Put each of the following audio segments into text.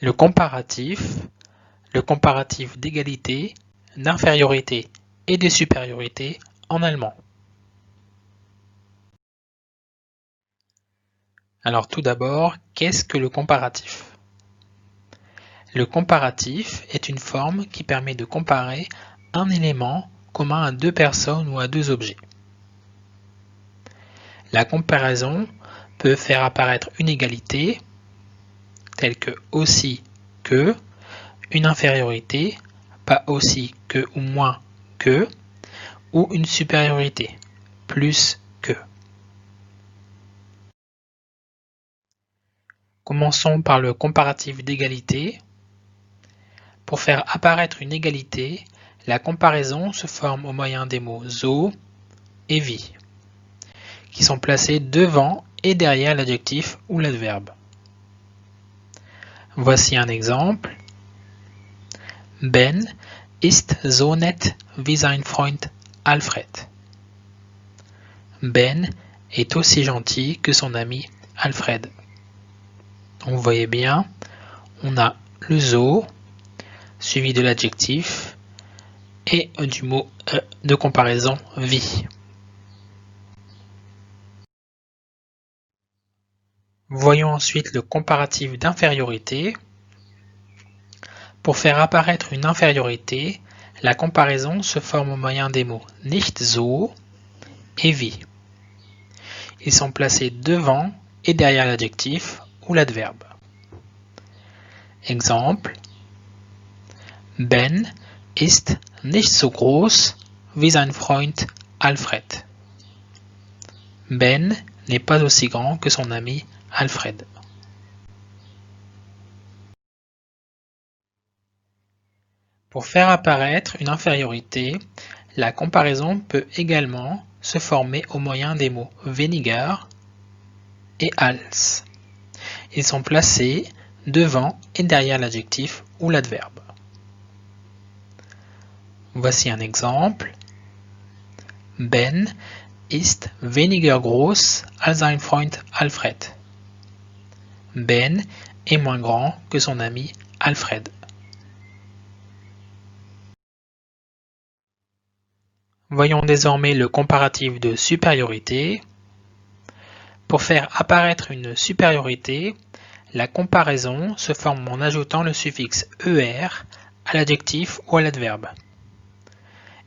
Le comparatif d'égalité, d'infériorité et de supériorité en allemand. Alors tout d'abord, qu'est-ce que le comparatif? Le comparatif est une forme qui permet de comparer un élément commun à deux personnes ou à deux objets. La comparaison peut faire apparaître une égalité, telle que aussi que, une infériorité, pas aussi que ou moins que, ou une supériorité, plus que. Commençons par le comparatif d'égalité. Pour faire apparaître une égalité, la comparaison se forme au moyen des mots so et wie, qui sont placés devant et derrière l'adjectif ou l'adverbe. Voici un exemple. Ben ist so nett wie sein Freund Alfred. Ben est aussi gentil que son ami Alfred. Donc vous voyez bien, on a le so suivi de l'adjectif et du mot de comparaison wie. Voyons ensuite le comparatif d'infériorité. Pour faire apparaître une infériorité, la comparaison se forme au moyen des mots nicht so et wie. Ils sont placés devant et derrière l'adjectif ou l'adverbe. Exemple: Ben ist nicht so groß wie sein Freund Alfred. Ben n'est pas aussi grand que son ami Alfred. Pour faire apparaître une infériorité, la comparaison peut également se former au moyen des mots weniger et als. Ils sont placés devant et derrière l'adjectif ou l'adverbe. Voici un exemple. Ben ist weniger groß als sein Freund Alfred. Ben est moins grand que son ami Alfred. Voyons désormais le comparatif de supériorité. Pour faire apparaître une supériorité, la comparaison se forme en ajoutant le suffixe er à l'adjectif ou à l'adverbe.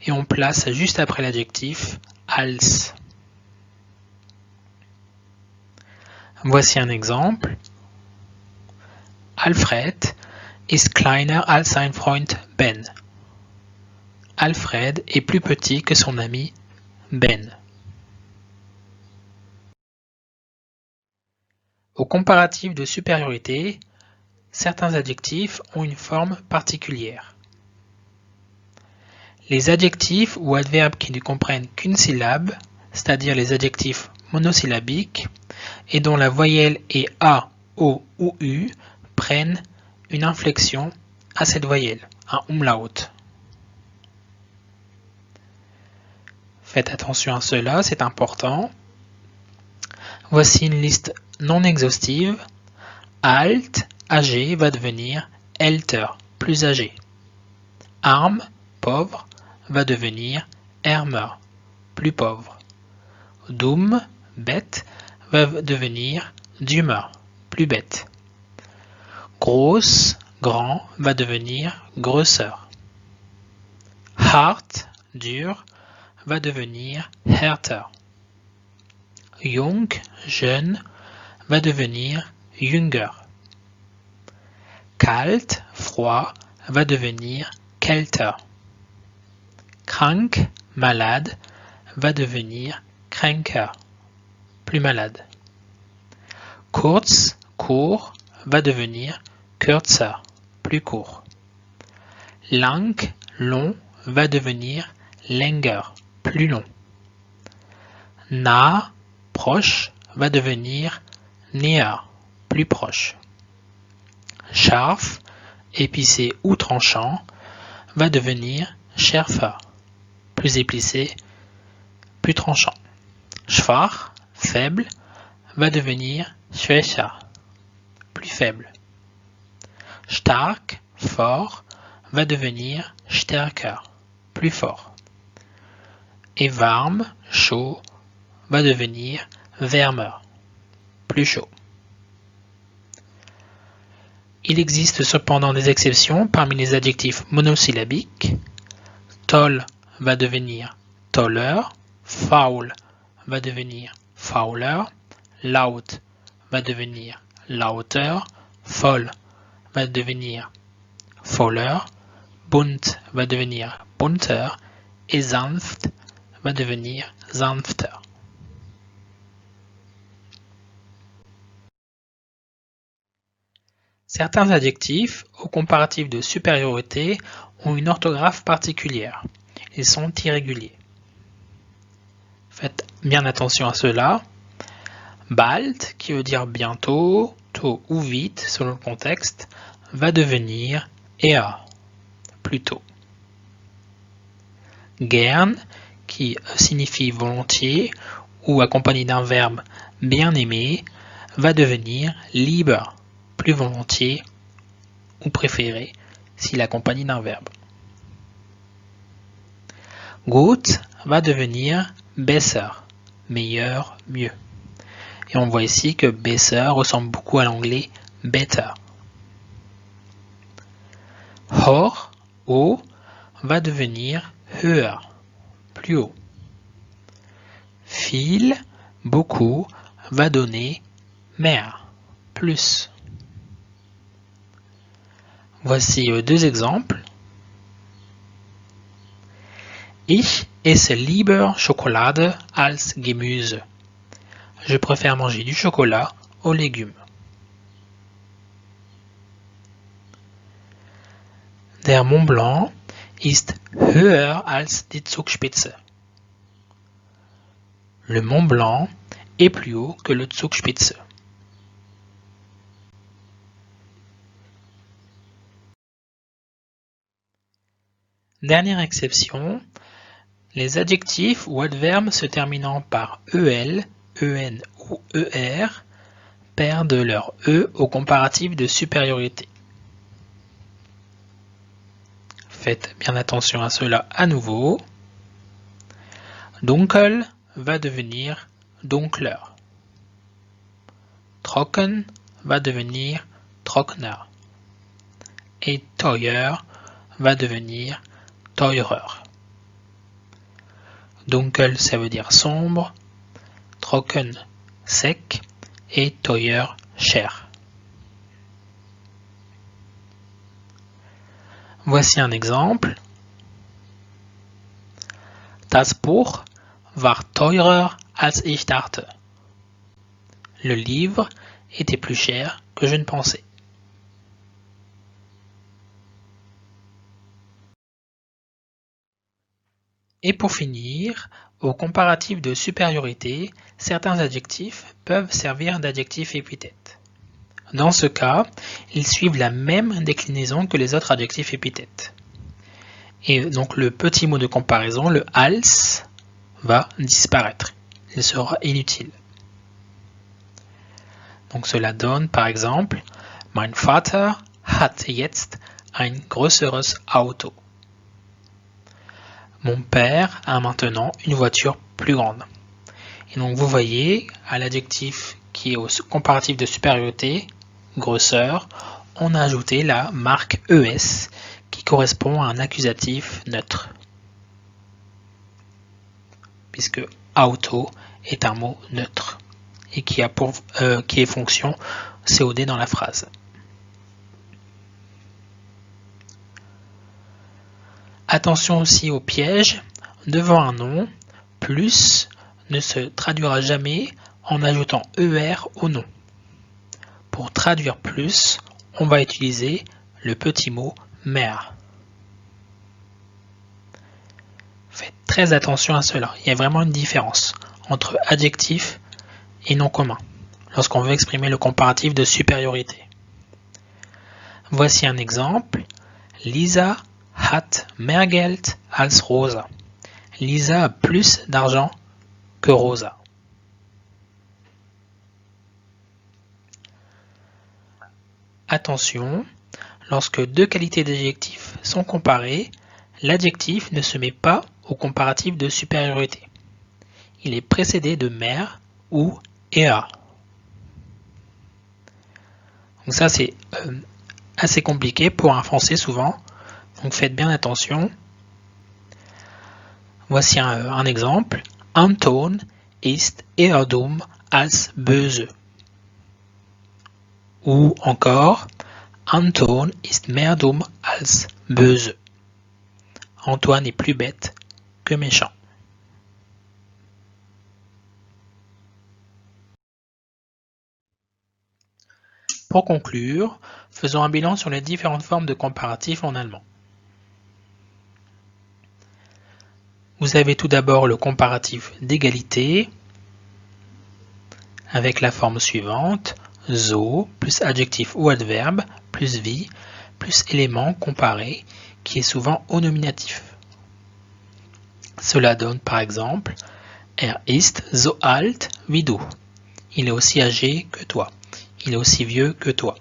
Et on place juste après l'adjectif als. Voici un exemple. Alfred ist kleiner als sein Freund Ben. Alfred est plus petit que son ami Ben. Au comparatif de supériorité, certains adjectifs ont une forme particulière. Les adjectifs ou adverbes qui ne comprennent qu'une syllabe, c'est-à-dire les adjectifs monosyllabiques, et dont la voyelle est A, O ou U, prennent une inflexion à cette voyelle, un umlaut. Faites attention à cela, c'est important. Voici une liste non exhaustive. Alt, âgé, va devenir älter, plus âgé. Arm, pauvre, va devenir ärmer, plus pauvre. Dumm, bête, va devenir dummer, plus bête. Groß, grand, va devenir größer. Hart, dur, va devenir härter. Jung, jeune, va devenir jünger. Kalt, froid, va devenir kälter. Krank, malade, va devenir kränker, plus malade. Kurz, court, va devenir kürzer, plus court. Lang, long, va devenir länger, plus long. Nah, proche, va devenir näher, plus proche. Scharf, épicé ou tranchant, va devenir schärfer, plus épicé, plus tranchant. Schwach, faible, va devenir schwächer, plus faible. Stark, fort, va devenir stärker, plus fort. Et warm, chaud, va devenir wärmer, plus chaud. Il existe cependant des exceptions parmi les adjectifs monosyllabiques. Toll va devenir toller, faul va devenir fauler, laut va devenir lauter, voll va devenir voller, bunt va devenir bunter et sanft va devenir sanfter. Certains adjectifs au comparatif de supériorité ont une orthographe particulière. Ils sont irréguliers. Faites bien attention à cela. Bald, qui veut dire bientôt, tôt ou vite, selon le contexte, va devenir eher, plus tôt. Gern, qui signifie volontiers ou accompagné d'un verbe bien aimé, va devenir lieber, plus volontiers ou préféré s'il accompagne d'un verbe. Gut va devenir besser, meilleur, mieux. Et on voit ici que besser ressemble beaucoup à l'anglais better. Hoch, haut, va devenir höher, plus haut. Viel, beaucoup, va donner mehr, plus. Voici deux exemples. Ich esse lieber Schokolade als Gemüse. Je préfère manger du chocolat aux légumes. Der Mont Blanc ist höher als die Zugspitze. Le Mont Blanc est plus haut que le Zugspitze. Dernière exception, les adjectifs ou adverbes se terminant par EL, EN ou ER perdent leur E au comparatif de supériorité. Faites bien attention à cela à nouveau. Dunkel va devenir dunkler. Trocken va devenir trockner. Et teuer va devenir teurer. Dunkel, ça veut dire sombre, trocken, sec, et teuer, cher. Voici un exemple. Das Buch war teurer als ich dachte. Le livre était plus cher que je ne pensais. Et pour finir, au comparatif de supériorité, certains adjectifs peuvent servir d'adjectifs épithètes. Dans ce cas, ils suivent la même déclinaison que les autres adjectifs épithètes. Et donc le petit mot de comparaison, le als, va disparaître. Il sera inutile. Donc cela donne par exemple Mein Vater hat jetzt ein größeres Auto. Mon père a maintenant une voiture plus grande. Et donc vous voyez, à l'adjectif qui est au comparatif de supériorité, grosseur, on a ajouté la marque ES qui correspond à un accusatif neutre. Puisque auto est un mot neutre et qui est fonction COD dans la phrase. Attention aussi au piège, devant un nom, plus ne se traduira jamais en ajoutant ER au nom. Pour traduire plus, on va utiliser le petit mot mehr. Faites très attention à cela, il y a vraiment une différence entre adjectif et nom commun lorsqu'on veut exprimer le comparatif de supériorité. Voici un exemple. Lisa hat mehr Geld als Rosa. Lisa a plus d'argent que Rosa. Attention, Lorsque deux qualités d'adjectifs sont comparées, l'adjectif ne se met pas au comparatif de supériorité. Il est précédé de mer ou ea. Donc ça c'est assez compliqué pour un français souvent, donc faites bien attention. Voici un exemple. Anton ist eher dumm als böse. Ou encore, Anton ist mehr dumm als böse. Antoine est plus bête que méchant. Pour conclure, faisons un bilan sur les différentes formes de comparatifs en allemand. Vous avez tout d'abord le comparatif d'égalité avec la forme suivante, so plus adjectif ou adverbe plus wie plus élément comparé qui est souvent au nominatif. Cela donne par exemple Er ist so alt wie du. Il est aussi âgé que toi. Il est aussi vieux que toi.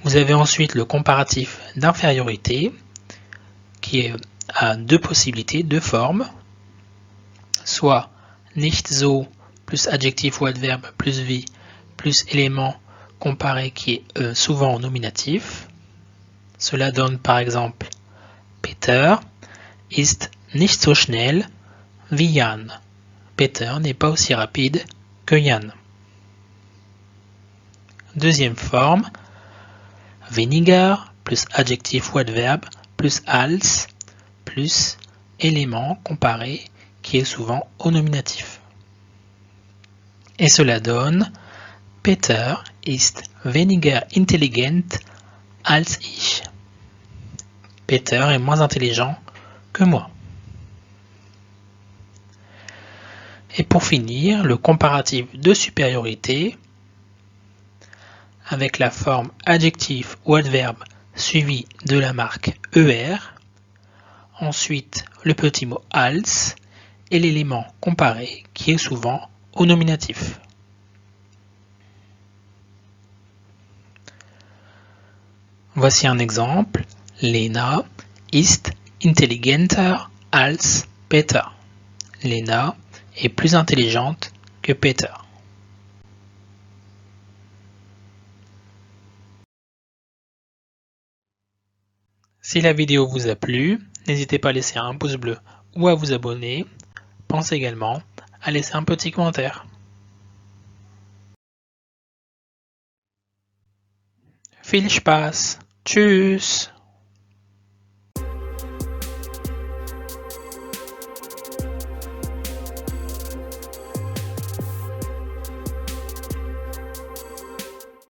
Vous avez ensuite le comparatif d'infériorité qui a deux possibilités, deux formes, soit nicht so plus adjectif ou adverbe plus wie plus élément comparé qui est souvent au nominatif. Cela donne par exemple Peter ist nicht so schnell wie Jan. Peter n'est pas aussi rapide que Jan. Deuxième forme, weniger plus adjectif ou adverbe plus als plus élément comparé qui est souvent au nominatif. Et cela donne Peter ist weniger intelligent als ich. Peter est moins intelligent que moi. Et pour finir, le comparatif de supériorité avec la forme adjectif ou adverbe suivi de la marque ER, ensuite le petit mot als et l'élément comparé qui est souvent au nominatif. Voici un exemple. Lena ist intelligenter als Peter. Lena est plus intelligente que Peter. Si la vidéo vous a plu, n'hésitez pas à laisser un pouce bleu ou à vous abonner. Pensez également à laisser un petit commentaire. Viel Spaß! Tschüss!